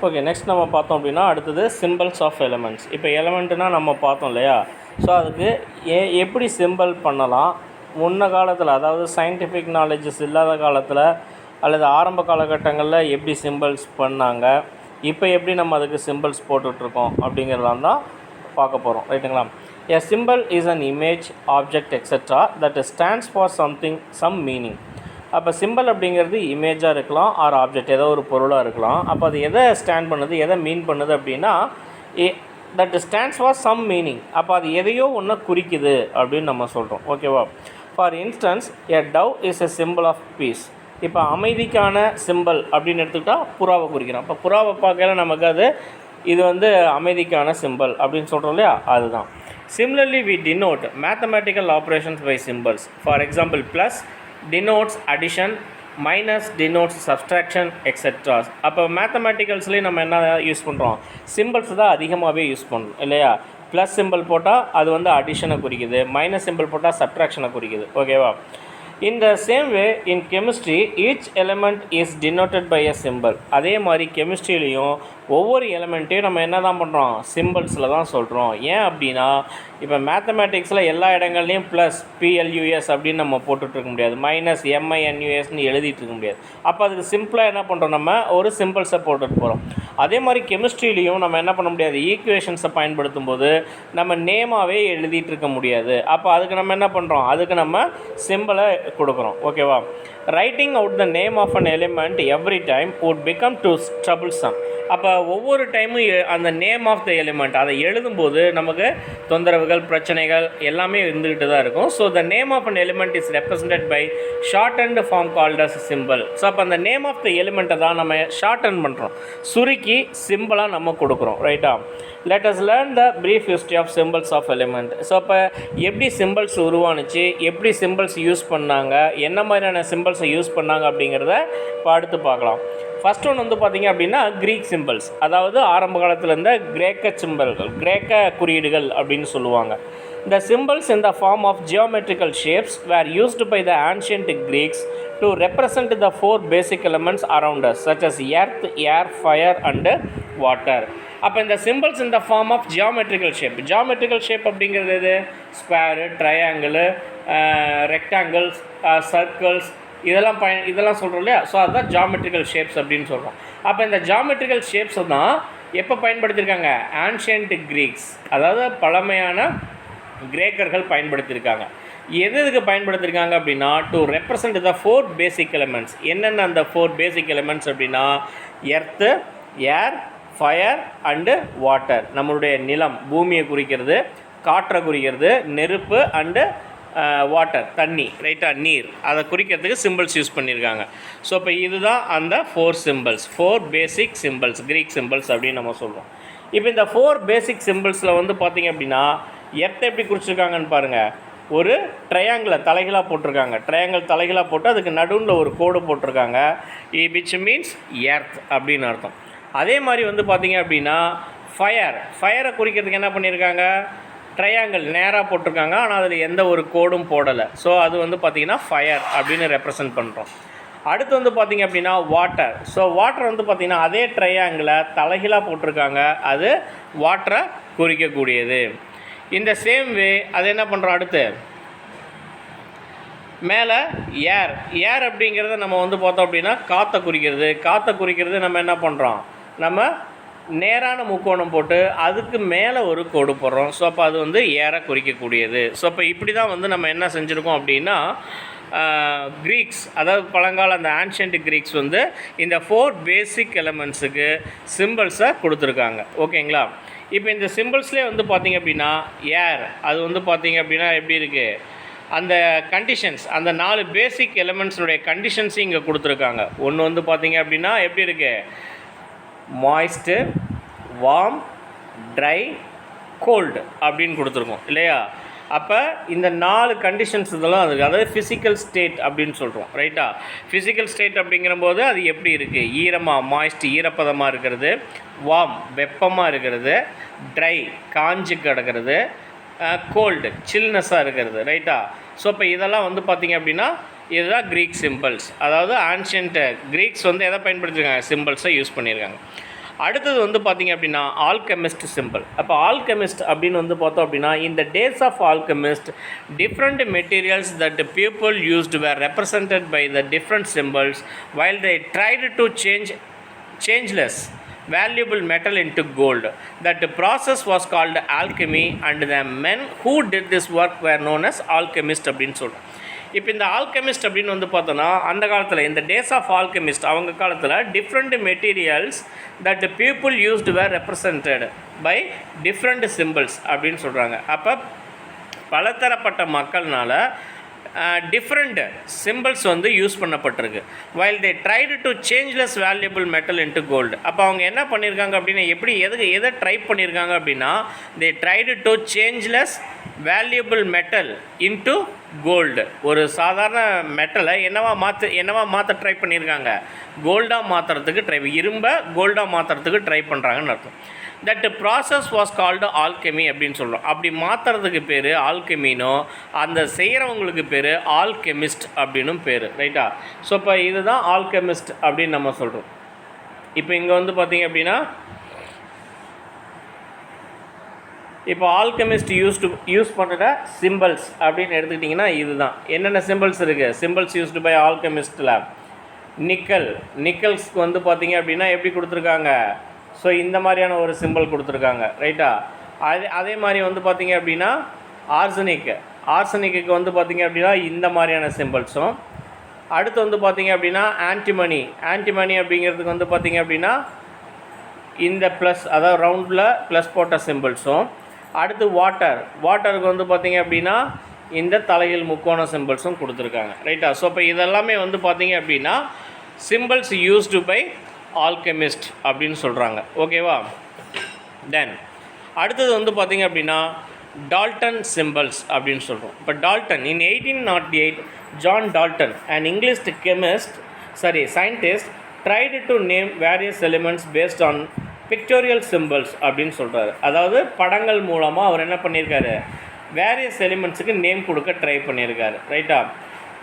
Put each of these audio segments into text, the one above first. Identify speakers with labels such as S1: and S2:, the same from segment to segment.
S1: Okay, next நம்ம பார்த்தோம் அப்படின்னா அடுத்தது சிம்பிள்ஸ் ஆஃப் எலிமெண்ட்ஸ். இப்போ எலிமெண்ட்டுனால் நம்ம பார்த்தோம் இல்லையா? ஸோ அதுக்கு எப்படி சிம்பிள் பண்ணலாம் முன்ன காலத்தில், அதாவது சயின்டிஃபிக் நாலேஜஸ் இல்லாத காலத்தில் அல்லது ஆரம்ப காலகட்டங்களில் எப்படி சிம்பிள்ஸ் பண்ணாங்க, இப்போ எப்படி நம்ம அதுக்கு சிம்பிள்ஸ் போட்டுட்ருக்கோம் அப்படிங்கிறதான் தான் பார்க்க போகிறோம். ரைட்டுங்களா? A symbol is an image, object, etc. that stands for something, some meaning. அப்போ சிம்பிள் அப்படிங்கிறது இமேஜாக இருக்கலாம், ஆர் ஆப்ஜெக்ட் ஏதோ ஒரு பொருளாக இருக்கலாம். அப்போ அது எதை ஸ்டாண்ட் பண்ணுது, எதை மீன் பண்ணுது அப்படின்னா that stands for some meaning. அப்போ அது எதையோ ஒன்று குறிக்குது அப்படின்னு நம்ம சொல்கிறோம். ஓகேவா? For instance, a dove is a symbol of peace. இப்போ அமைதிக்கான சிம்பிள் அப்படின்னு எடுத்துக்கிட்டால் புறாவை குறிக்கிறோம். இப்போ புறாவை பார்க்கல நமக்கு அது இது வந்து அமைதிக்கான சிம்பிள் அப்படின்னு சொல்கிறோம் இல்லையா? அதுதான். Similarly, we denote mathematical operations by symbols. For example, plus denotes addition, minus denotes subtraction, etc. அப்போ மேத்தமேட்டிக்கல்ஸ்லேயும் நம்ம என்ன யூஸ் பண்ணுறோம்? சிம்பிள்ஸ் தான் அதிகமாகவே யூஸ் பண்ணுறோம் இல்லையா? ப்ளஸ் சிம்பிள் போட்டால் அது வந்து அடிஷனை குறிக்குது, மைனஸ் சிம்பிள் போட்டால் சப்ட்ராக்ஷனை குறிக்குது. ஓகேவா? In the same way, in chemistry, each element is denoted by a symbol. அதே மாதிரி கெமிஸ்ட்ரியிலையும் ஒவ்வொரு எலிமெண்ட்டையும் நம்ம என்ன தான் பண்ணுறோம்? சிம்பிள்ஸில் தான் சொல்கிறோம். ஏன் அப்படின்னா, இப்போ மேத்தமேட்டிக்ஸில் எல்லா இடங்கள்லையும் ப்ளஸ் பிஎல்யூஎஸ் அப்படின்னு நம்ம போட்டுட்ருக்க முடியாது, மைனஸ் எம்ஐஎன்யூஎஸ்ன்னு எழுதிட்டு இருக்க முடியாது. அப்போ அதுக்கு சிம்பிளாக என்ன பண்ணுறோம்? நம்ம ஒரு சிம்பிள்ஸை போட்டுட்டு போகிறோம். அதே மாதிரி கெமிஸ்ட்ரியிலையும் நம்ம என்ன பண்ண முடியாது? ஈக்குவேஷன்ஸை பயன்படுத்தும் போது நம்ம நேமாகவே எழுதிட்டு இருக்க முடியாது. அப்போ அதுக்கு நம்ம என்ன பண்ணுறோம்? அதுக்கு நம்ம சிம்பிளை கொடுக்குறோம். ஓகேவா? Writing out the name of an element every time would become too troublesome. அப்போ ஒவ்வொரு டைமும் அந்த நேம் ஆஃப் த எலிமெண்ட் அதை எழுதும்போது நமக்கு தொந்தரவுகள், பிரச்சனைகள் எல்லாமே இருந்துக்கிட்டு தான் இருக்கும். So the name of an element is represented by shorthand form called as symbol. So அப்போ அந்த நேம் ஆஃப் த எலிமெண்ட்டை தான் நம்ம ஷார்ட் அண்ட் பண்ணுறோம், சுருக்கி சிம்பிளாக நம்ம கொடுக்குறோம். ரைட்டா? Let us learn the brief history of symbols of element. So அப்போ எப்படி சிம்பிள்ஸ் உருவானுச்சு, எப்படி சிம்பிள்ஸ் யூஸ் பண்ணாங்க, என்ன மாதிரியான சிம்பிள்ஸை யூஸ் பண்ணாங்க அப்படிங்கிறத இப்போ அடுத்து பார்க்கலாம். ஃபஸ்ட் ஒன்று வந்து பார்த்திங்க அப்படின்னா கிரீக் சிம்பிள்ஸ், அதாவது ஆரம்ப காலத்தில் இருந்த கிரேக்க சிம்பிள்கள், கிரேக்க குறியீடுகள் அப்படின்னு சொல்லுவாங்க. The symbols in the form of geometrical shapes were used by the ancient Greeks to represent the four basic elements around us, such as earth, air, fire and water. அப்போ இந்த சிம்பிள்ஸ் இந்த form of geometrical shape. Geometrical shape அப்படிங்கிறது எது? Square, triangle, rectangles, circles, இதெல்லாம் சொல்கிறோம் இல்லையா? So அதுதான் geometrical shapes அப்படின்னு சொல்கிறோம். அப்போ இந்த ஜியாமெட்ரிக்கல் ஷேப்ஸை தான் எப்போ பயன்படுத்தியிருக்காங்க? ஆன்ஷியன்ட் கிரீக்ஸ், அதாவது பழமையான கிரேக்கர்கள் பயன்படுத்தியிருக்காங்க. எதுக்கு பயன்படுத்தியிருக்காங்க அப்படின்னா, to represent the four basic elements. என்னென்ன அந்த ஃபோர் பேசிக் எலிமெண்ட்ஸ் அப்படின்னா, earth, air, fire and water. நம்மளுடைய நிலம், பூமியை குறிக்கிறது, காற்றை குறிக்கிறது, நெருப்பு அண்டு வாட்டர், தண்ணி. ரைட்டாக? நீர். அதை குறிக்கிறதுக்கு சிம்பிள்ஸ் யூஸ் பண்ணியிருக்காங்க. ஸோ இப்போ இதுதான் அந்த four symbols, four basic symbols, Greek symbols அப்படின்னு நம்ம சொல்கிறோம். இப்போ இந்த ஃபோர் பேசிக் சிம்பிள்ஸில் வந்து பார்த்திங்க அப்படின்னா, எர்த்தை எப்படி குறிச்சிருக்காங்கன்னு பாருங்கள். ஒரு ட்ரையாங்கிளை தலைகளாக போட்டிருக்காங்க, ட்ரையாங்கிள் தலைகளாக போட்டு அதுக்கு நடுவில் ஒரு கோடு போட்டிருக்காங்க, விச் மீன்ஸ் எர்த் அப்படின்னு அர்த்தம். அதே மாதிரி வந்து பார்த்திங்க அப்படின்னா ஃபயரை குறிக்கிறதுக்கு என்ன பண்ணியிருக்காங்க? ட்ரையாங்கிள் நேராக போட்டிருக்காங்க, ஆனால் அதில் எந்த ஒரு கோடும் போடலை. ஸோ அது வந்து பார்த்திங்கன்னா ஃபயர் அப்படின்னு ரெப்ரசன்ட் பண்ணுறோம். அடுத்து வந்து பார்த்திங்க அப்படின்னா வாட்டர். ஸோ வாட்டர் வந்து பார்த்திங்கன்னா அதே ட்ரையாங்கிளை தலைகளாக போட்டிருக்காங்க, அது வாட்டரை குறிக்கக்கூடியது. இந்த சேம் வே அது என்ன பண்ணுறோம்? அடுத்து மேலே ஏர் அப்படிங்கிறத நம்ம வந்து பார்த்தோம் அப்படின்னா காற்றை குறிக்கிறது. நம்ம என்ன பண்ணுறோம்? நம்ம நேரான முக்கோணம் போட்டு அதுக்கு மேலே ஒரு கோடு போடுறோம். ஸோ அப்போ அது வந்து ஏரை குறிக்கக்கூடியது. ஸோ அப்போ இப்படி தான் வந்து நம்ம என்ன செஞ்சுருக்கோம் அப்படின்னா, கிரீக்ஸ், அதாவது பழங்கால அந்த ஆன்ஷியன்ட் கிரீக்ஸ் வந்து இந்த ஃபோர் பேசிக் எலிமெண்ட்ஸுக்கு சிம்பிள்ஸை கொடுத்துருக்காங்க. ஓகேங்களா? இப்போ இந்த சிம்பிள்ஸ்லேயே வந்து பார்த்திங்க அப்படின்னா ஏர், அது வந்து பார்த்திங்க அப்படின்னா எப்படி இருக்குது? அந்த கண்டிஷன்ஸ், அந்த 4 பேசிக் எலிமெண்ட்ஸுடைய கண்டிஷன்ஸையும் இங்கே கொடுத்துருக்காங்க. ஒன்று வந்து பார்த்திங்க அப்படின்னா எப்படி இருக்குது? மாய்ஸ்ட்டு, வார்ம், ட்ரை, கோல்டு அப்படின்னு கொடுத்துருக்கோம் இல்லையா? அப்போ இந்த 4 கண்டிஷன்ஸ் இதெல்லாம் இருக்குது. அதாவது ஃபிசிக்கல் ஸ்டேட் அப்படின்னு சொல்கிறோம். ரைட்டா? ஃபிசிக்கல் ஸ்டேட் அப்படிங்கிறபோது அது எப்படி இருக்குது? ஈரமாக, மாய்ஸ்ட் ஈரப்பதமாக இருக்கிறது, வார்ம் வெப்பமாக இருக்கிறது, ட்ரை காஞ்சி கிடக்கிறது, கோல்டு சில்னஸாக இருக்கிறது. ரைட்டா? ஸோ இப்போ இதெல்லாம் வந்து பார்த்திங்க அப்படின்னா இதுதான் கிரீக் சிம்பிள்ஸ். அதாவது ஆன்ஷியன்ட் கிரீக்ஸ் வந்து எதை பயன்படுத்தியிருக்காங்க? சிம்பிள்ஸை யூஸ் பண்ணியிருக்காங்க. அடுத்தது வந்து பார்த்திங்க அப்படின்னா ஆல்கெமிஸ்ட் சிம்பிள். அப்போ ஆல்கெமிஸ்ட் அப்படின்னு வந்து பார்த்தோம் அப்படின்னா, இந்த days of alchemist different materials that people used were represented by the different symbols while they tried to changeless valuable metal into gold. That process was called alchemy and the men who did this work were known as alchemists அப்படின்னு சொல்கிறோம். இப்போ இந்த alchemist அப்படின்னு வந்து பார்த்தோன்னா, அந்த காலத்தில் இந்த டேஸ் ஆஃப் ஆல்கெமிஸ்ட் அவங்க காலத்தில் different materials that people used were represented by different symbols அப்படின்னு சொல்கிறாங்க. அப்போ பலதரப்பட்ட மக்கள்னால டிஃப்ரெண்ட் சிம்பிள்ஸ் வந்து யூஸ் பண்ணப்பட்டிருக்கு. While they tried to change less valuable metal into gold. அப்போ அவங்க என்ன பண்ணியிருக்காங்க அப்படின்னா, எதை ட்ரை பண்ணியிருக்காங்க அப்படின்னா, they tried to change less valuable metal into gold. ஒரு சாதாரண மெட்டலை என்னவா மாற்ற ட்ரை பண்ணியிருக்காங்க, கோல்டாக மாற்றுறதுக்கு இரும்பை கோல்டாக மாற்றுறதுக்கு ட்ரை பண்ணுறாங்கன்னு அர்த்தம். That process was called alchemy அப்படின்னு சொல்கிறோம். அப்படி மாற்றுறதுக்கு பேர் ஆல்கெமினோ, அந்த செய்கிறவங்களுக்கு பேர் ஆல்கெமிஸ்ட் அப்படின்னும் பேர். ரைட்டா? ஸோ இப்போ இதுதான் ஆல்கெமிஸ்ட் அப்படின்னு நம்ம சொல்கிறோம். இப்போ இங்கே வந்து பார்த்திங்க அப்படின்னா, இப்போ ஆல்கெமிஸ்ட் யூஸ் பண்ணுற சிம்பிள்ஸ் அப்படின்னு எடுத்துக்கிட்டிங்கன்னா இதுதான். என்னென்ன சிம்பிள்ஸ் இருக்குது? சிம்பிள்ஸ் யூஸ்டு பை ஆல்கெமிஸ்ட்டில் நிக்கல்ஸ்க்கு வந்து பார்த்திங்க அப்படின்னா எப்படி கொடுத்துருக்காங்க, ஸோ இந்த மாதிரியான ஒரு சிம்பிள் கொடுத்துருக்காங்க. ரைட்டா? அதே மாதிரி வந்து பார்த்திங்க அப்படின்னா ஆர்சனிக்கு வந்து பார்த்திங்க அப்படின்னா இந்த மாதிரியான சிம்பிள்ஸும். அடுத்து வந்து பார்த்திங்க அப்படின்னா ஆன்டிமனி அப்படிங்கிறதுக்கு வந்து பார்த்திங்க அப்படின்னா இந்த ப்ளஸ், அதாவது ரவுண்டில் ப்ளஸ் போட்ட சிம்பிள்ஸும். அடுத்து வாட்டருக்கு வந்து பார்த்திங்க அப்படின்னா இந்த தலையில் முக்கோண சிம்பிள்ஸும் கொடுத்துருக்காங்க. ரைட்டா? ஸோ இப்போ இதெல்லாமே வந்து பார்த்திங்க அப்படின்னா சிம்பிள்ஸ் யூஸ்டு பை ஆல்கெமிஸ்ட் அப்படின்னு சொல்கிறாங்க. ஓகேவா? தென் அடுத்தது வந்து பார்த்திங்க அப்படின்னா டால்டன் சிம்பிள்ஸ் அப்படின்னு சொல்கிறோம். இப்போ Dalton in 1808 John Dalton an English scientist tried to name various elements based on pictorial symbols அப்படின்னு சொல்கிறாரு. அதாவது படங்கள் மூலமாக அவர் என்ன பண்ணியிருக்காரு, வேரியஸ் எலிமெண்ட்ஸுக்கு நேம் கொடுக்க ட்ரை பண்ணியிருக்காரு. ரைட்டா?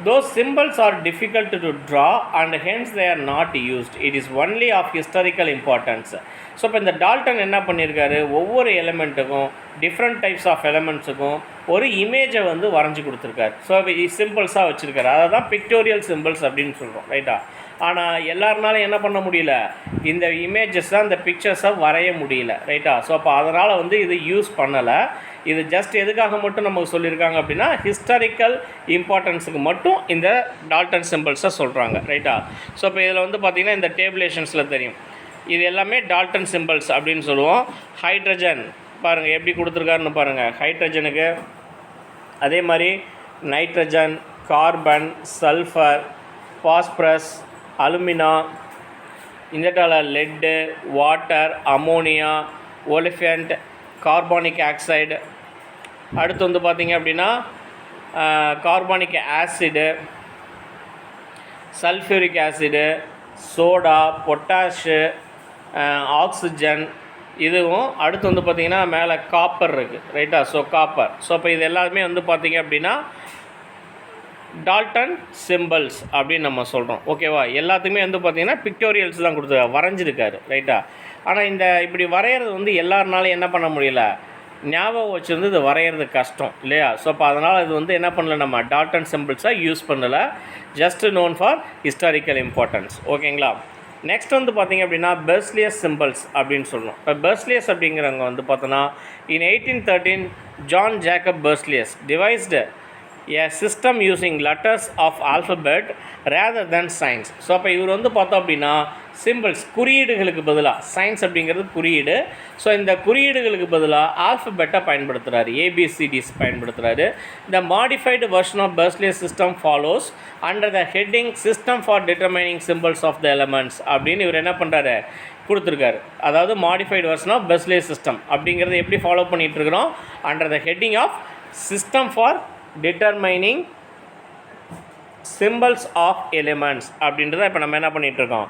S1: Those symbols are difficult to draw and hence they are not used. It is only of historical importance. So இப்போ இந்த டால்டன் என்ன பண்ணியிருக்காரு, ஒவ்வொரு எலிமெண்ட்டுக்கும் டிஃப்ரெண்ட் டைப்ஸ் ஆஃப் எலிமெண்ட்ஸுக்கும் ஒரு இமேஜை வந்து வரைஞ்சி கொடுத்துருக்காரு. ஸோ சிம்பிள்ஸாக வச்சுருக்காரு. அதை தான் பிக்டோரியல் சிம்பிள்ஸ் அப்படின்னு சொல்கிறோம். ரைட்டா? ஆனால் எல்லாருனாலும் என்ன பண்ண முடியல, இந்த இமேஜஸை அந்த பிக்சர்ஸை வரைய முடியல. ரைட்டா? ஸோ அப்போ அதனால் வந்து இது யூஸ் பண்ணலை. இது ஜஸ்ட் எதுக்காக மட்டும் நமக்கு சொல்லியிருக்காங்க அப்படின்னா ஹிஸ்டாரிக்கல் இம்பார்ட்டன்ஸுக்கு மட்டும் இந்த டால்டன் சிம்பிள்ஸை சொல்கிறாங்க. ரைட்டா? ஸோ இப்போ இதில் வந்து பார்த்திங்கன்னா இந்த டேபிளேஷன்ஸில் தெரியும், இது எல்லாமே டால்டன் சிம்பிள்ஸ் அப்படின்னு சொல்லுவோம். ஹைட்ரஜன் பாருங்கள் எப்படி கொடுத்துருக்காருன்னு பாருங்கள். ஹைட்ரஜனுக்கு அதே மாதிரி nitrogen, carbon, sulphur, phosphorus, alumina, இந்த lead, water, ammonia, olefiant, carbonic oxide. அடுத்து வந்து பார்த்திங்க அப்படின்னா carbonic acid, sulphuric acid, soda, potash, oxygen, இதுவும். அடுத்து வந்து பார்த்திங்கன்னா மேலே காப்பர் இருக்குது. ரைட்டா? So copper. ஸோ இப்போ இது எல்லாருமே வந்து பார்த்திங்க அப்படின்னா டால்டன் சிம்பிள்ஸ் அப்படின்னு நம்ம சொல்கிறோம். ஓகேவா? எல்லாத்துக்குமே வந்து பார்த்திங்கன்னா பிக்டோரியல்ஸ் தான் கொடுத்துருக்காரு, வரைஞ்சிருக்காரு. ரைட்டா? ஆனால் இந்த இப்படி வரைகிறது வந்து எல்லாருனாலும் என்ன பண்ண முடியல, ஞாபகம் வச்சுருந்து இது வரைகிறது கஷ்டம் இல்லையா? ஸோ அப்போ அதனால் இது வந்து என்ன பண்ணல, நம்ம டால்டன் சிம்பிள்ஸாக யூஸ் பண்ணலை, just known for historical importance. ஓகேங்களா? நெக்ஸ்ட் வந்து பார்த்திங்க அப்படின்னா பெர்ஸ்லியஸ் சிம்பிள்ஸ் அப்படின்னு சொல்லணும். இப்போ பெர்ஸ்லியஸ் அப்படிங்கிறவங்க வந்து பார்த்தோன்னா in 1813 John Jacob Berzelius devised a system using letters of alphabet rather than signs. So அப்போ இவர் வந்து பார்த்தோம் அப்படின்னா சிம்பிள்ஸ், குறியீடுகளுக்கு பதிலாக, சயின்ஸ் அப்படிங்கிறது குறியீடு, ஸோ இந்த குறியீடுகளுக்கு பதிலாக ஆல்ஃபபெட்டை பயன்படுத்துகிறாரு, ஏபிசிடிஸ் பயன்படுத்துகிறாரு. The modified version of Berzelius system follows under the heading system for determining symbols of the elements அப்படின்னு இவர் என்ன பண்ணுறாரு, கொடுத்துருக்காரு. அதாவது modified version of Berzelius system அப்படிங்கிறது எப்படி ஃபாலோ பண்ணிகிட்ருக்கிறோம், under the heading of system for determining symbols of elements அப்படின்றத இப்போ நம்ம என்ன பண்ணிகிட்ருக்கோம்,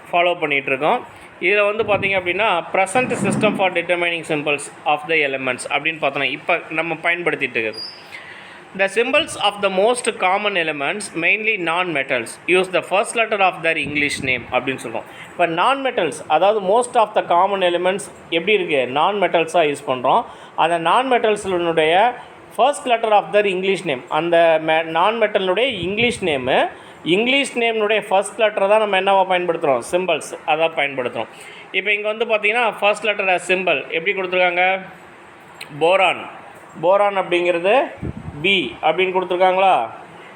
S1: ஃபாலோ பண்ணிகிட்ருக்கோம். இதில் வந்து பார்த்திங்க அப்படின்னா present system for determining symbols of the elements அப்படின்னு பார்த்தோன்னா இப்போ நம்ம பயன்படுத்திகிட்டு இருக்குது. The symbols of the most common elements, mainly non-metals, use the first letter of their English name அப்படின்னு சொல்கிறோம். இப்போ non-metals அதாவது most of the common elements எப்படி இருக்குது, நான்-மெட்டல்ஸாக யூஸ் பண்ணுறோம். அந்த நான்-மெட்டல்ஸினுடைய first letter of their English name, அந்த நான்-மெட்டலுடைய இங்கிலீஷ் நேம்னுடைய ஃபர்ஸ்ட் லெட்டரை தான் நம்ம என்னவா பயன்படுத்துகிறோம், சிம்பிள்ஸ் அதான் பயன்படுத்துகிறோம். இப்போ இங்கே வந்து பார்த்திங்கன்னா ஃபர்ஸ்ட் லெட்டர் சிம்பிள் எப்படி கொடுத்துருக்காங்க, போரான் அப்படிங்கிறது பி அப்படின்னு கொடுத்துருக்காங்களா.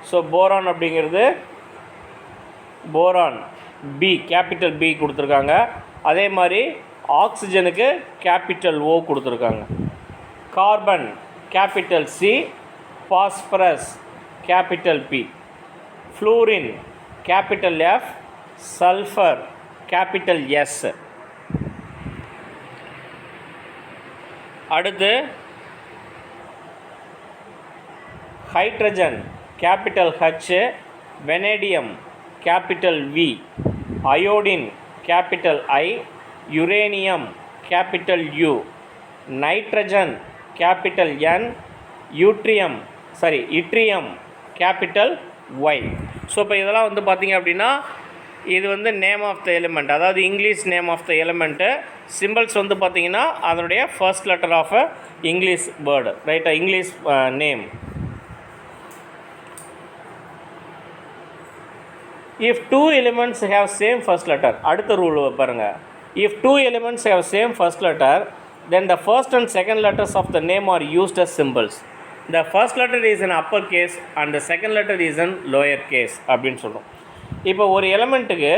S1: So boron B, capital B கொடுத்துருக்காங்க. அதே மாதிரி ஆக்சிஜனுக்கு கேபிட்டல் ஓ கொடுத்துருக்காங்க. Carbon capital C, phosphorus capital P, fluorine capital F, sulphur capital S. அடுத்து hydrogen capital H, vanadium capital V, iodine capital I, uranium capital U, nitrogen capital N, yttrium capital Y. So இப்போ இதெல்லாம் வந்து பார்த்திங்க அப்படின்னா இது வந்து name of the element, அதாவது English name of the element. Symbols வந்து பார்த்திங்கன்னா அதனுடைய first letter of a English word, ரைட்டா, English name. If two elements have same first letter, அடுத்த ரூல் பாருங்கள். If two elements have same first letter, then the first and second letters of the name are used as symbols. The first letter is in upper case and the second letter is in lower case அப்படின்னு சொல்கிறோம். இப்போ ஒரு எலிமெண்ட்டுக்கு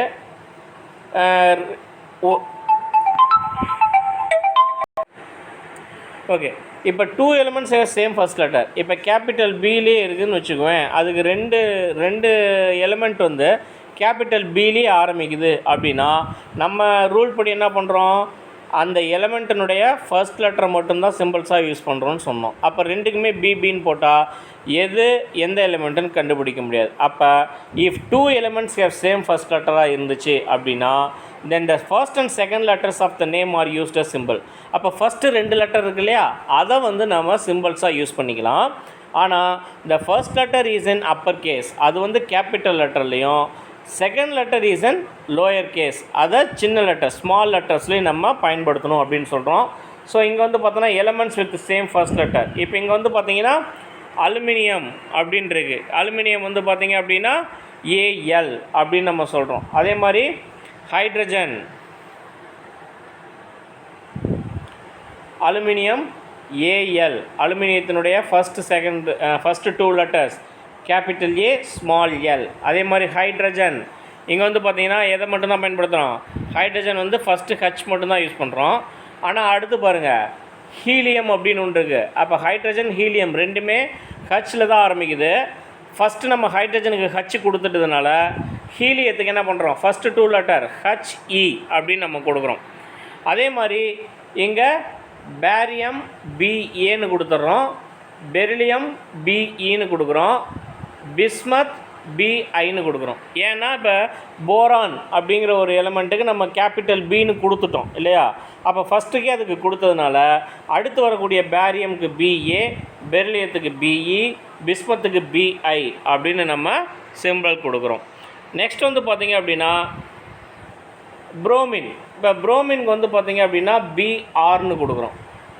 S1: okay, இப்போ two elements same first letter. இப்போ capital பிலே இருக்குதுன்னு வச்சுக்குவேன், அதுக்கு ரெண்டு எலிமெண்ட் வந்து கேபிட்டல் பிலே ஆரம்பிக்குது அப்படின்னா நம்ம ரூல் படி என்ன பண்ணுறோம், அந்த எலிமெண்ட்டினுடைய ஃபர்ஸ்ட் லெட்டரை மட்டும்தான் சிம்பிள்ஸாக யூஸ் பண்ணுறோன்னு சொன்னோம். அப்போ ரெண்டுக்குமே பிபின்னு போட்டால் எந்த எலிமெண்ட்டுன்னு கண்டுபிடிக்க முடியாது. அப்போ if two elements have same first லெட்டராக இருந்துச்சு அப்படின்னா then the first and second letters of the name are used as symbol. அப்போ ஃபஸ்ட்டு 2 லெட்டர் இருக்கு இல்லையா, அதை வந்து நம்ம சிம்பிள்ஸாக யூஸ் பண்ணிக்கலாம். ஆனால் the first letter is in upper case, அது வந்து கேபிட்டல் லெட்டர்லேயும், second letter is in lower case, அதை சின்ன லெட்டர் ஸ்மால் லெட்டர்ஸ்லேயும் நம்ம பயன்படுத்தணும் அப்படின்னு சொல்கிறோம். ஸோ இங்கே வந்து பார்த்தோன்னா elements with same first letter. இப்போ இங்கே வந்து பார்த்தீங்கன்னா அலுமினியம் அப்படின்றது, அலுமினியம் வந்து பார்த்திங்க அப்படின்னா ஏஎல் அப்படின்னு நம்ம சொல்கிறோம். அதே மாதிரி ஹைட்ரஜன், அலுமினியம் ஏஎல், அலுமினியத்தினுடைய first 2 letters capital A small L. அதே மாதிரி ஹைட்ரஜன் இங்கே வந்து பார்த்திங்கன்னா எதை மட்டும்தான் பயன்படுத்துகிறோம், ஹைட்ரஜன் வந்து ஃபஸ்ட்டு ஹச் மட்டும்தான் யூஸ் பண்ணுறோம். ஆனால் அடுத்து பாருங்கள் ஹீலியம் அப்படின்னு ஒன்று இருக்குது. அப்போ ஹைட்ரஜன் ஹீலியம் ரெண்டுமே ஹச்சில் தான் ஆரம்பிக்குது. ஃபஸ்ட்டு நம்ம ஹைட்ரஜனுக்கு ஹச் கொடுத்துட்டதுனால ஹீலியத்துக்கு என்ன பண்ணுறோம், ஃபஸ்ட்டு 2 லெட்டர் ஹச்இ அப்படின்னு நம்ம கொடுக்குறோம். அதே மாதிரி இங்கே பேரியம் பிஏன்னு கொடுத்துட்றோம், பெரிலியம் பிஇன்னு கொடுக்குறோம், பிஸ்மத் பிஐன்னு கொடுக்குறோம். ஏன்னா இப்போ போரான் அப்படிங்கிற ஒரு எலிமெண்ட்டுக்கு நம்ம கேபிட்டல் பின்னு கொடுத்துட்டோம் இல்லையா. அப்போ ஃபஸ்ட்டுக்கே அதுக்கு கொடுத்ததுனால அடுத்து வரக்கூடிய பேரியமுக்கு பிஏ, பெரிலியத்துக்கு பிஇ, பிஸ்மத்துக்கு பிஐ அப்படின்னு நம்ம சிம்பிள் கொடுக்குறோம். நெக்ஸ்ட் வந்து பார்த்திங்க அப்படின்னா புரோமின். இப்போ புரோமின்க்கு வந்து பார்த்திங்க அப்படின்னா பிஆர்னு கொடுக்குறோம்.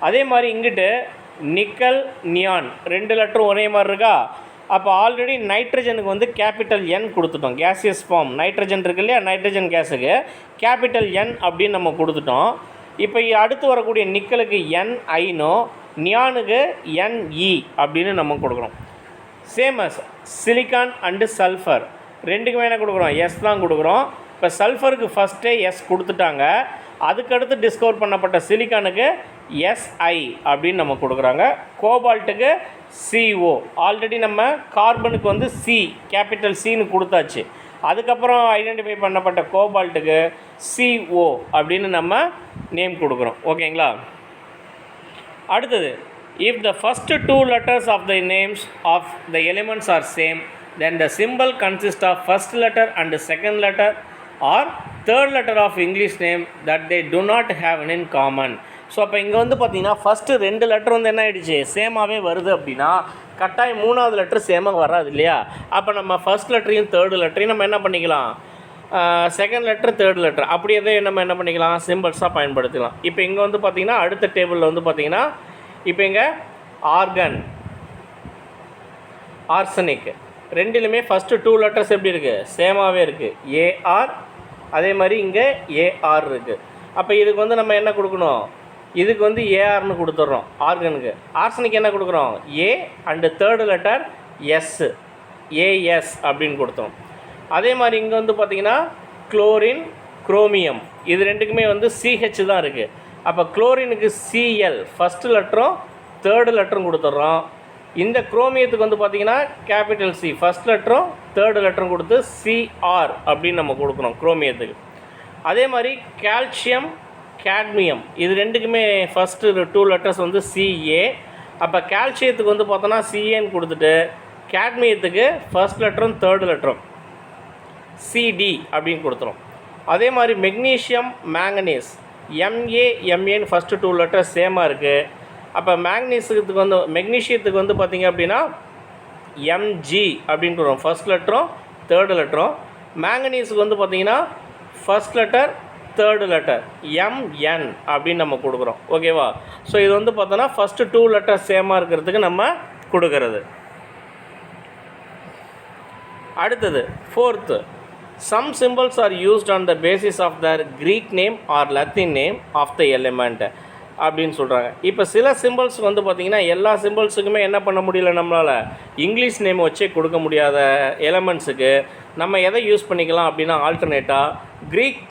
S1: அதே மாதிரி இங்கிட்டு நிக்கல் நியான் 2 லெட்டரும் ஒரே மாதிரி இருக்கா. அப்போ ஆல்ரெடி நைட்ரஜனுக்கு வந்து கேபிட்டல் என் கொடுத்துட்டோம், கேசியஸ் ஃபார்ம் நைட்ரஜன் இருக்கு இல்லையா, நைட்ரஜன் கேஸுக்கு கேபிட்டல் என் அப்படின்னு நம்ம கொடுத்துட்டோம். இப்போ அடுத்து வரக்கூடிய நிக்கலுக்கு என்ஐனோ, நியானுக்கு என்இ அப்படின்னு நம்ம கொடுக்குறோம். சேமஸ் சிலிக்கான் அண்டு சல்ஃபர் ரெண்டுக்குமே என்ன கொடுக்குறோம், எஸ் தான் கொடுக்குறோம். இப்போ சல்ஃபருக்கு ஃபஸ்ட்டே எஸ் கொடுத்துட்டாங்க, அதுக்கடுத்து டிஸ்கவர் பண்ணப்பட்ட சிலிக்கானுக்கு எஸ்ஐ அப்படின்னு நம்ம கொடுக்குறாங்க. கோபால்ட்டுக்கு சிஓ, ஆல்ரெடி நம்ம கார்பனுக்கு வந்து சி கேபிட்டல் சின்னு கொடுத்தாச்சு, அதுக்கப்புறம் ஐடென்டிஃபை பண்ணப்பட்ட கோபால்ட்டுக்கு சிஓ அப்படின்னு நம்ம நேம் கொடுக்குறோம். ஓகேங்களா. அடுத்தது if the first 2 letters of the names of the elements are same, then the symbol consists of first letter and second letter or third letter of English name that they do not have in common. So அப்போ இங்கே வந்து பார்த்திங்கன்னா first 2 letter வந்து என்ன ஆகிடுச்சு சேமாகவே வருது அப்படின்னா கட்டாயம் 3வது லெட்டர் சேமாக வராது இல்லையா. அப்போ நம்ம ஃபஸ்ட் லெட்டரையும் 3rd லெட்டரையும் நம்ம என்ன பண்ணிக்கலாம், செகண்ட் லெட்டர் 3rd லெட்டர் அப்படியே நம்ம என்ன பண்ணிக்கலாம் சிம்பிள்ஸாக பயன்படுத்திக்கலாம். இப்போ இங்கே வந்து பார்த்திங்கன்னா அடுத்த டேபிளில் வந்து பார்த்திங்கன்னா இப்போ இங்கே ஆர்கன், ஆர்சனிக் ரெண்டிலுமே ஃபஸ்ட்டு 2 லெட்டர்ஸ் எப்படி இருக்குது சேமாகவே இருக்குது, ஏஆர். அதே மாதிரி இங்கே ஏஆர் இருக்குது. அப்போ இதுக்கு வந்து நம்ம என்ன கொடுக்கணும், இதுக்கு வந்து ஏஆர்னு கொடுத்துட்றோம் ஆர்கனுக்கு. ஆர்சனிக்கு என்ன கொடுக்குறோம், A and 3rd letter S, AS அப்படின்னு கொடுத்தோம். அதே மாதிரி இங்கே வந்து பார்த்திங்கன்னா குளோரின், குரோமியம் இது ரெண்டுக்குமே வந்து சிஹெச் தான் இருக்குது. அப்போ குளோரினுக்கு சிஎல் ஃபஸ்ட்டு லெட்டரும் 3rd லெட்டரும் கொடுத்துட்றோம். இந்த குரோமியத்துக்கு வந்து பார்த்திங்கன்னா கேபிட்டல் சி ஃபஸ்ட் லெட்டரும் 3rd லெட்டரும் கொடுத்து சிஆர் அப்படின்னு நம்ம கொடுக்குறோம் குரோமியத்துக்கு. அதே மாதிரி கால்சியம், கேட்மியம் இது ரெண்டுக்குமே ஃபஸ்ட்டு 2 லெட்டர்ஸ் வந்து சிஏ. அப்போ கால்சியத்துக்கு வந்து பார்த்தோன்னா சிஏன்னு கொடுத்துட்டு கேட்மியத்துக்கு ஃபஸ்ட் லெட்டரும் 3rd லெட்டரும் சிடி அப்படின்னு கொடுத்துரும். அதே மாதிரி மெக்னீஷியம், மேங்கனீஸ் எம்ஏ, எம்ஏன்னு ஃபஸ்ட்டு 2 லெட்டர்ஸ் சேமாக இருக்குது. அப்போ மேக்னீசியத்துக்கு வந்து மெக்னீஷியத்துக்கு வந்து பார்த்திங்க அப்படின்னா எம்ஜி அப்படின்னு கொடுக்குறோம் ஃபஸ்ட் லெட்டரும் 3rd லெட்டரும். மேங்கனீஸுக்கு வந்து பார்த்திங்கன்னா first letter 3rd letter MN அப்படின்னு நம்ம கொடுக்குறோம். ஓகேவா. ஸோ இது வந்து பார்த்தோன்னா ஃபஸ்ட்டு 2 லெட்டர் சேமாக இருக்கிறதுக்கு நம்ம கொடுக்கறது. அடுத்தது 4th, some symbols are used on the basis of their Greek name or Latin name of the element அப்படின்னு சொல்கிறாங்க. இப்போ சில சிம்பிள்ஸ் வந்து பார்த்திங்கன்னா எல்லா சிம்பிள்ஸுக்குமே என்ன பண்ண முடியல, நம்மளால் இங்கிலீஷ் நேம் வச்சே கொடுக்க முடியாத எலமெண்ட்ஸுக்கு நம்ம எதை யூஸ் பண்ணிக்கலாம் அப்படின்னா ஆல்டர்னேட்டாக க்ரீக்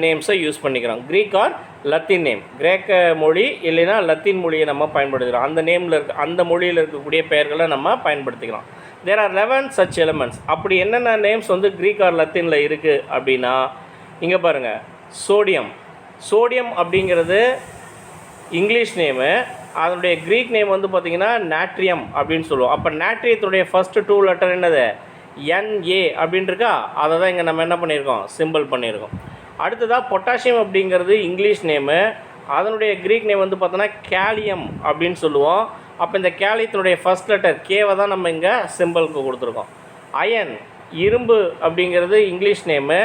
S1: நேம்ஸை யூஸ் பண்ணிக்கிறோம். க்ரீக் ஆர் லத்தீன் நேம், கிரேக்க மொழி இல்லைன்னா லத்தீன் மொழியை நம்ம பயன்படுத்துகிறோம். அந்த நேமில் அந்த மொழியில் இருக்கக்கூடிய பெயர்களை நம்ம பயன்படுத்திக்கலாம். There are 11 such elements. அப்படி என்னென்ன நேம்ஸ் வந்து க்ரீக் ஆர் லத்தீனில் இருக்குது அப்படின்னா இங்கே பாருங்கள், சோடியம். சோடியம் அப்படிங்கிறது இங்கிலீஷ் நேமு, அதனுடைய க்ரீக் நேம் வந்து பார்த்திங்கன்னா நாட்ரியம் அப்படின்னு சொல்லுவோம். அப்போ நாட்ரியத்துடைய ஃபஸ்ட்டு 2 லெட்டர் என்னது என்ஏ அப்படின்னு இருக்கா, அதை தான் இங்கே நம்ம என்ன பண்ணியிருக்கோம் சிம்பிள் பண்ணியிருக்கோம். அடுத்ததாக பொட்டாசியம் அப்படிங்கிறது இங்கிலீஷ் நேமு, அதனுடைய க்ரீக் நேம் வந்து பார்த்தோன்னா கேலியம் அப்படின்னு சொல்லுவோம். அப்போ இந்த கேலியத்தினுடைய ஃபஸ்ட் லெட்டர் கேவை தான் நம்ம இங்கே சிம்பிளுக்கு கொடுத்துருக்கோம். அயன், இரும்பு அப்படிங்கிறது இங்கிலீஷ் நேமு,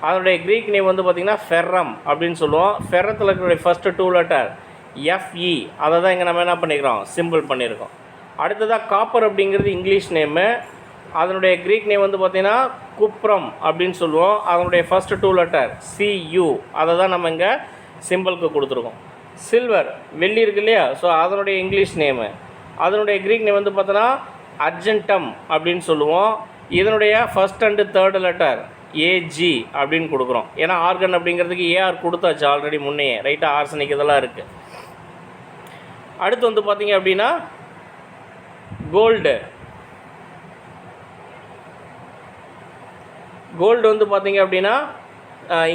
S1: அதனுடைய க்ரீக் நேம் வந்து பார்த்திங்கன்னா ஃபெர்ரம் அப்படின்னு சொல்லுவோம். ஃபெர்ரத்தில் இருக்கிற ஃபஸ்ட்டு 2 லெட்டர் எஃப்இ, அதை தான் இங்கே நம்ம என்ன பண்ணிக்கிறோம் சிம்பிள் பண்ணியிருக்கோம். அடுத்ததாக காப்பர் அப்படிங்கிறது இங்கிலீஷ் நேமு, அதனுடைய க்ரீக் நேம் வந்து பார்த்திங்கன்னா குப்ரம் அப்படின்னு சொல்லுவோம். அதனுடைய ஃபஸ்ட்டு 2 லெட்டர் சியு, அதை தான் நம்ம இங்கே சிம்பிளுக்கு கொடுத்துருக்கோம். சில்வர், வெள்ளி இருக்கு இல்லையா, ஸோ அதனுடைய இங்கிலீஷ் நேமு, அதனுடைய க்ரீக் நேம் வந்து பார்த்தோன்னா அர்ஜென்டம் அப்படின்னு சொல்லுவோம். இதனுடைய first and 3rd letter AG அப்படின்னு கொடுக்குறோம். ஏன்னா ஆர்கன் அப்படிங்கிறதுக்கு ஏஆர் கொடுத்தாச்சு ஆல்ரெடி முன்னையே, ரைட்டாக ஆர்சனிக் இதெல்லாம் இருக்குது. அடுத்து வந்து பார்த்திங்க அப்படின்னா கோல்டு. கோல்டு வந்து பார்த்திங்க அப்படின்னா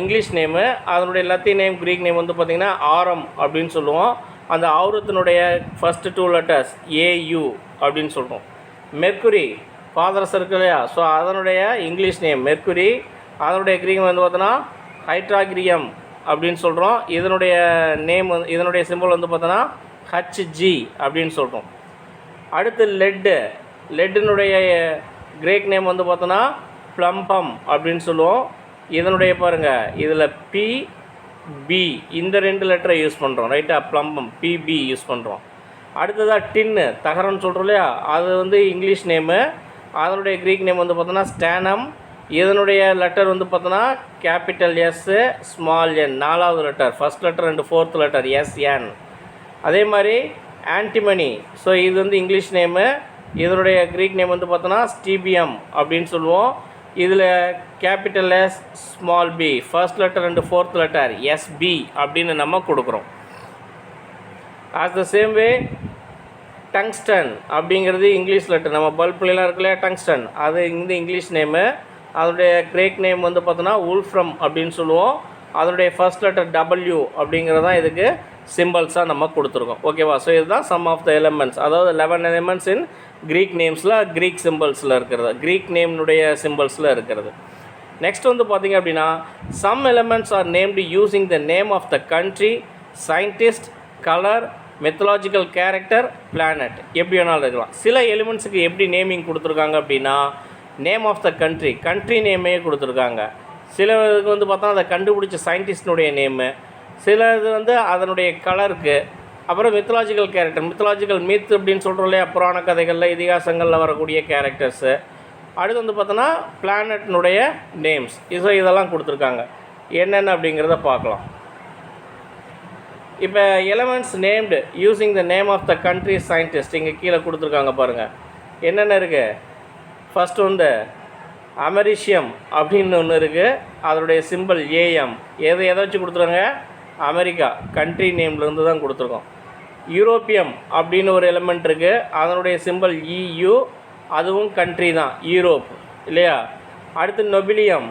S1: இங்கிலீஷ் நேமு, அதனுடைய லத்தீன் நேம் க்ரீக் நேம் வந்து பார்த்திங்கன்னா ஆரம் அப்படின்னு சொல்லுவோம். அந்த ஆரத்தினுடைய ஃபஸ்ட்டு 2 லெட்டர்ஸ் ஏயு அப்படின்னு சொல்கிறோம். மெர்க்குரி, ஃபாதரஸ் இருக்கு இல்லையா, ஸோ அதனுடைய இங்கிலீஷ் நேம் மெர்க்குரி, அதனுடைய க்ரீக் வந்து பார்த்தோன்னா ஹைட்ராகிரியம் அப்படின்னு சொல்கிறோம். இதனுடைய நேம் வந்து இதனுடைய சிம்பிள் வந்து பார்த்தோன்னா ஹச்ஜி அப்படின்னு சொல்கிறோம். அடுத்து லெட்டு, லெட்டினுடைய கிரேக் நேம் வந்து பார்த்தோன்னா ப்ளம்பம் அப்படின்னு சொல்லுவோம். இதனுடைய பாருங்கள், இதில் பிபி இந்த 2 லெட்டரை யூஸ் பண்ணுறோம், ரைட்டாக ப்ளம்பம் பிபி யூஸ் பண்ணுறோம். அடுத்ததாக டின்னு, தகரம்னு சொல்கிறோம் இல்லையா, அது வந்து இங்கிலீஷ் நேமு, அதனுடைய க்ரீக் நேம் வந்து பார்த்தோன்னா ஸ்டானம். இதனுடைய லெட்டர் வந்து பார்த்தோன்னா கேபிட்டல் எஸ் ஸ்மால் என், 4வது letter first letter and 4th letter SN. அதே மாதிரி ஆன்டிமனி, ஸோ இது வந்து இங்கிலீஷ் நேமு, இதனுடைய க்ரீக் நேம் வந்து பார்த்தோன்னா ஸ்டீபியம் அப்படின்னு சொல்லுவோம். இதில் capital S small B first letter and 4th letter SB அப்படின்னு நம்ம கொடுக்குறோம். As the same way tungsten அப்படிங்கிறது இங்கிலீஷ் லெட்டர், நம்ம பல்ப்லாம் இருக்கு இல்லையா டங்ஸ்டன், அது இந்த இங்கிலீஷ் நேமு, அதனுடைய கிரேக் நேம் வந்து பார்த்தோன்னா உல்ஃப்ரம் அப்படின்னு சொல்லுவோம். அதனுடைய ஃபர்ஸ்ட் லெட்டர் டபிள்யூ அப்படிங்கிறது தான் இதுக்கு சிம்பிள்ஸாக நம்ம கொடுத்துருக்கோம். ஓகேவா. ஸோ இதுதான் சம் ஆஃப் த எலமெண்ட்ஸ், அதாவது 11 எலமெண்ட்ஸ் இன் க்ரீக் நேம்ஸில் க்ரீக் சிம்பிள்ஸில் இருக்கிறது, க்ரீக் நேம்னுடைய சிம்பிள்ஸில் இருக்கிறது. நெக்ஸ்ட் வந்து பார்த்திங்க அப்படின்னா some elements are named using the name of the country, scientist colour, mythological character, planet எப்படி வேணாலும் இருக்கலாம். சில எலிமெண்ட்ஸுக்கு எப்படி நேமிங் கொடுத்துருக்காங்க அப்படின்னா நேம் ஆஃப் த கண்ட்ரி நேமே கொடுத்துருக்காங்க. சில இதுக்கு வந்து பார்த்தா அதை கண்டுபிடிச்ச சயின்டிஸ்டினுடைய நேமு, சில இது வந்து அதனுடைய கலருக்கு, அப்புறம் மித்தலாஜிக்கல் கேரக்டர், மித்தலாஜிக்கல் மித் அப்படின்னு சொல்கிறோம் இல்லையா, புராண கதைகளில் இதிகாசங்களில் வரக்கூடிய கேரக்டர்ஸு. அடுத்து வந்து பார்த்தோன்னா பிளானட்னுடைய நேம்ஸ், இதெல்லாம் கொடுத்துருக்காங்க. என்னென்ன அப்படிங்கிறத பார்க்கலாம். இப்போ elements named using the name of the country scientist இங்கே கீழே கொடுத்துருக்காங்க பாருங்கள். என்னென்ன இருக்குது? ஃபஸ்ட்டு வந்து அமெரிஷியம் அப்படின்னு ஒன்று இருக்குது, அதனுடைய சிம்பிள் ஏஎம். எதை வச்சு கொடுத்துருக்காங்க? அமெரிக்கா கண்ட்ரி நேம்லேருந்து தான் கொடுத்துருக்கோம். யூரோப்பியம் அப்படின்னு ஒரு எலிமெண்ட் இருக்குது, அதனுடைய சிம்பிள் இயு, அதுவும் கண்ட்ரி தான், யூரோப் இல்லையா. அடுத்து நொபிலியம்,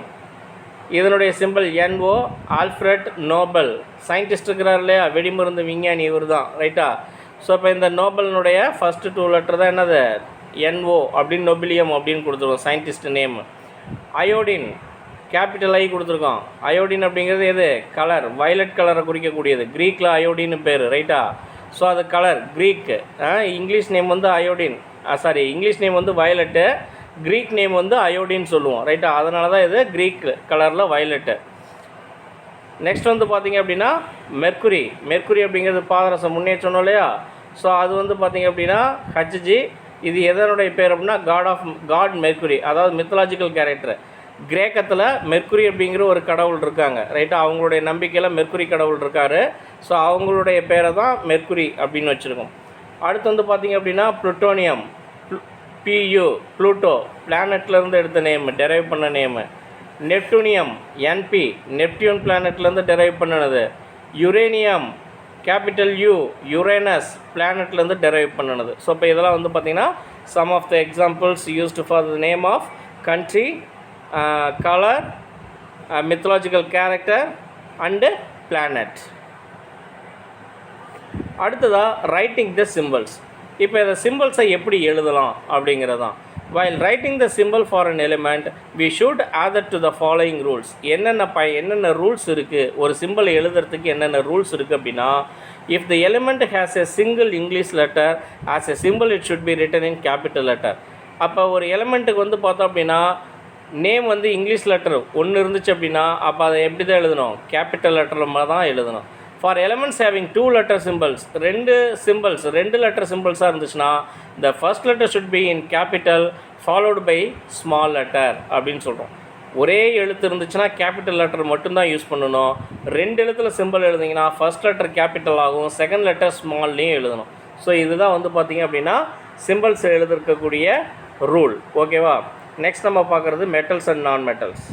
S1: இதனுடைய symbol NO, Alfred Nobel scientist இருக்கிறார் இல்லையா, வெடிமருந்து விஞ்ஞானி இவர் தான், ரைட்டா. ஸோ இப்போ இந்த நோபலினுடைய ஃபஸ்ட்டு 2 லெட்டர் தான் என்னது, என்ஓ அப்படின்னு நொபிலியம் அப்படின்னு கொடுத்துருக்கோம் சயின்டிஸ்ட் நேம். அயோடின் கேபிட்டல் ஐ கொடுத்துருக்கோம். அயோடின் அப்படிங்கிறது எது? கலர், வயலட் கலரை குறிக்கக்கூடியது. க்ரீக்கில் அயோடின்னு பேர், ரைட்டா. ஸோ அது கலர் க்ரீக்கு. இங்கிலீஷ் நேம் வந்து அயோடின், இங்கிலீஷ் நேம் வந்து வயலட்டு, க்ரீக் நேம் வந்து அயோடின்னு சொல்லுவோம், ரைட்டா. அதனால தான் இது க்ரீக் கலரில் வயலட்டு. நெக்ஸ்ட் வந்து பார்த்திங்க அப்படின்னா மெர்க்குரி அப்படிங்கிறது பாதரசம், முன்னே சொன்னோம் இல்லையா. ஸோ அது வந்து பார்த்திங்க அப்படின்னா ஹச்ஜி. இது எதனுடைய பேர் அப்படின்னா காட் மெர்க்குரி, அதாவது மித்தலாஜிக்கல் கேரக்டர். கிரேக்கத்தில் மெர்க்குரி அப்படிங்கிற ஒரு கடவுள் இருக்காங்க, ரைட்டா. அவங்களுடைய நம்பிக்கையில் மெர்க்குரி கடவுள் இருக்கார். ஸோ அவங்களுடைய பேரை தான் மெர்க்குரி அப்படின்னு வச்சுருக்கோம். அடுத்து வந்து பார்த்திங்க அப்படின்னா புளுட்டோனியம், பியு ப்ளூட்டோ, பிளானட்லேருந்து எடுத்த நேம், டெரைவ் பண்ண நேமு. நெப்டூனியம் என்பி, நெப்டியூன் பிளானட்லேருந்து டெரைவ் பண்ணினது. யுரேனியம் கேபிட்டல் யூ, யுரேனஸ் பிளானட்லேருந்து டெரைவ் பண்ணினது. ஸோ இப்போ இதெல்லாம் வந்து பார்த்திங்கன்னா some of the examples used for the name of country, colour, mythological character and planet. அடுத்ததாக ரைட்டிங் த சிம்பிள்ஸ். இப்போ இந்த சிம்பிள்ஸை எப்படி எழுதலாம் அப்படிங்கிறதான். While writing the symbol for an element, we should add to the following rules. என்னென்ன rules இருக்குது, ஒரு simple எழுதுறதுக்கு என்னென்ன ரூல்ஸ் இருக்குது அப்படின்னா, if the element has a single English letter as a symbol, it should be written in capital letter. அப்போ ஒரு எலிமெண்ட்டுக்கு வந்து பார்த்தோம் அப்படின்னா நேம் வந்து இங்கிலீஷ் லெட்டர் ஒன்று இருந்துச்சு அப்படின்னா அப்போ அதை எப்படி தான் எழுதணும்? கேபிட்டல் லெட்டரில் தான் எழுதணும். For elements having 2 letter symbols, 2 letter சிம்பிள்ஸாக இருந்துச்சுன்னா the first letter should be in capital followed by small letter அப்படின்னு சொல்கிறோம். ஒரே எழுத்து இருந்துச்சுன்னா கேபிட்டல் லெட்டர் மட்டும்தான் யூஸ் பண்ணணும். 2 எழுத்தில் சிம்பிள் எழுதிங்கன்னா ஃபர்ஸ்ட் லெட்டர் கேபிட்டல் ஆகும், செகண்ட் லெட்டர் ஸ்மால்லையும் எழுதணும். ஸோ இதுதான் வந்து பார்த்திங்க அப்படின்னா சிம்பிள்ஸ் எழுதிருக்கக்கூடிய ரூல், ஓகேவா. நெக்ஸ்ட் நம்ம பார்க்குறது மெட்டல்ஸ் அண்ட் நான் மெட்டல்ஸ்.